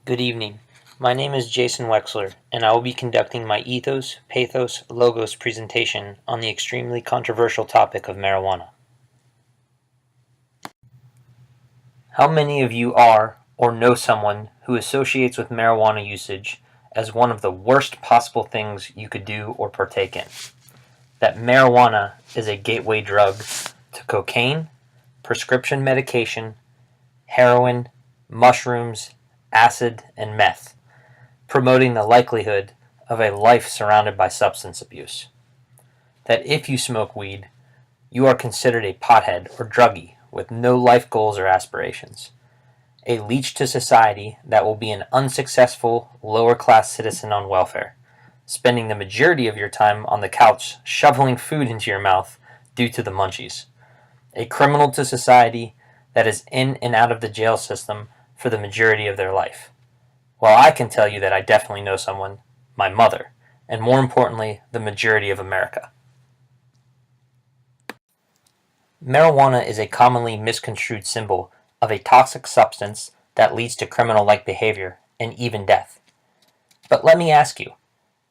Good evening. My name is Jason Wexler, and I will be conducting my Ethos, Pathos, Logos presentation on the extremely controversial topic of marijuana. How many of you are or know someone who associates with marijuana usage as one of the worst possible things you could do or partake in? That marijuana is a gateway drug to cocaine, prescription medication, heroin, mushrooms, acid, and meth, promoting the likelihood of a life surrounded by substance abuse. That if you smoke weed, you are considered a pothead or druggie with no life goals or aspirations, a leech to society that will be an unsuccessful, lower class citizen on welfare, spending the majority of your time on the couch shoveling food into your mouth due to the munchies, a criminal to society that is in and out of the jail system for the majority of their life. Well, I can tell you that I definitely know someone, my mother, and more importantly, the majority of America. Marijuana is a commonly misconstrued symbol of a toxic substance that leads to criminal-like behavior and even death. But let me ask you,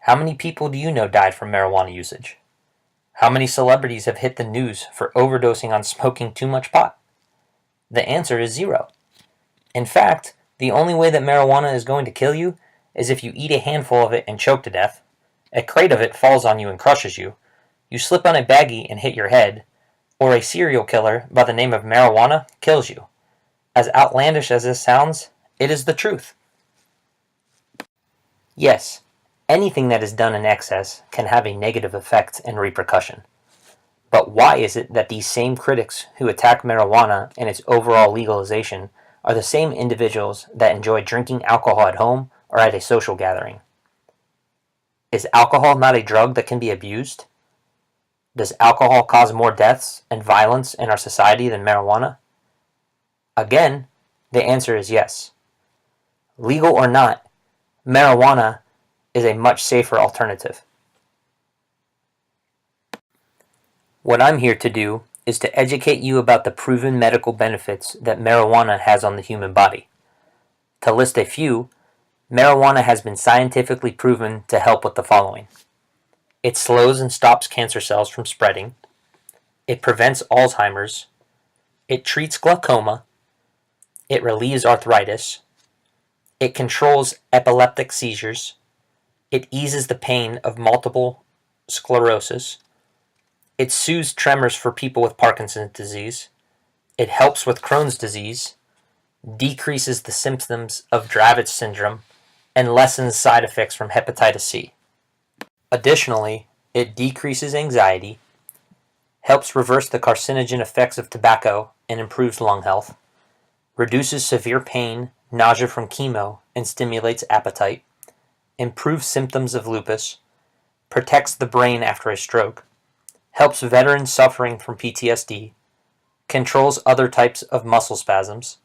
how many people do you know died from marijuana usage? How many celebrities have hit the news for overdosing on smoking too much pot? The answer is zero. In fact, the only way that marijuana is going to kill you is if you eat a handful of it and choke to death, a crate of it falls on you and crushes you, you slip on a baggie and hit your head, or a serial killer by the name of marijuana kills you. As outlandish as this sounds, it is the truth. Yes, anything that is done in excess can have a negative effect and repercussion. But why is it that these same critics who attack marijuana and its overall legalization are the same individuals that enjoy drinking alcohol at home or at a social gathering? Is alcohol not a drug that can be abused? Does alcohol cause more deaths and violence in our society than marijuana? Again, the answer is yes. Legal or not, marijuana is a much safer alternative. What I'm here to do is to educate you about the proven medical benefits that marijuana has on the human body. To list a few, marijuana has been scientifically proven to help with the following. It slows and stops cancer cells from spreading. It prevents Alzheimer's. It treats glaucoma. It relieves arthritis. It controls epileptic seizures. It eases the pain of multiple sclerosis. It soothes tremors for people with Parkinson's disease. It helps with Crohn's disease, decreases the symptoms of Dravet syndrome, and lessens side effects from hepatitis C. Additionally, it decreases anxiety, helps reverse the carcinogen effects of tobacco and improves lung health, reduces severe pain, nausea from chemo, and stimulates appetite, improves symptoms of lupus, protects the brain after a stroke, helps veterans suffering from PTSD, controls other types of muscle spasms,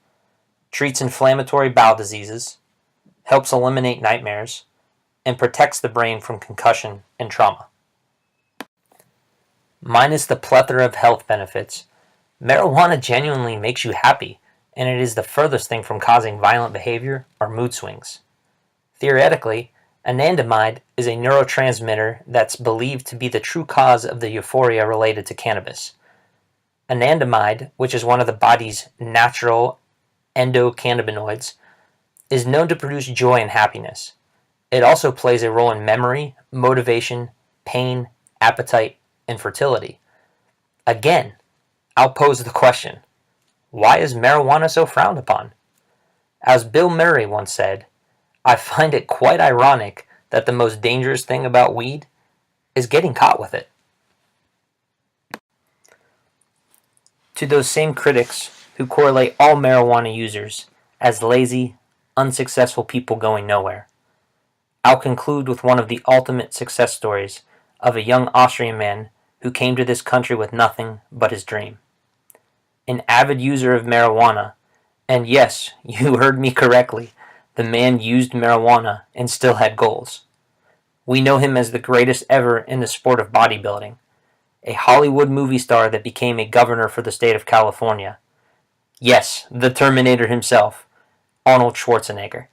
treats inflammatory bowel diseases, helps eliminate nightmares, and protects the brain from concussion and trauma. Minus the plethora of health benefits, marijuana genuinely makes you happy, and it is the furthest thing from causing violent behavior or mood swings. Theoretically, anandamide is a neurotransmitter that's believed to be the true cause of the euphoria related to cannabis. Anandamide, which is one of the body's natural endocannabinoids, is known to produce joy and happiness. It also plays a role in memory, motivation, pain, appetite, and fertility. Again, I'll pose the question, why is marijuana so frowned upon? As Bill Murray once said, I find it quite ironic that the most dangerous thing about weed is getting caught with it. To those same critics who correlate all marijuana users as lazy, unsuccessful people going nowhere, I'll conclude with one of the ultimate success stories of a young Austrian man who came to this country with nothing but his dream. An avid user of marijuana, and yes, you heard me correctly, the man used marijuana and still had goals. We know him as the greatest ever in the sport of bodybuilding, a Hollywood movie star that became a governor for the state of California. Yes, the Terminator himself, Arnold Schwarzenegger.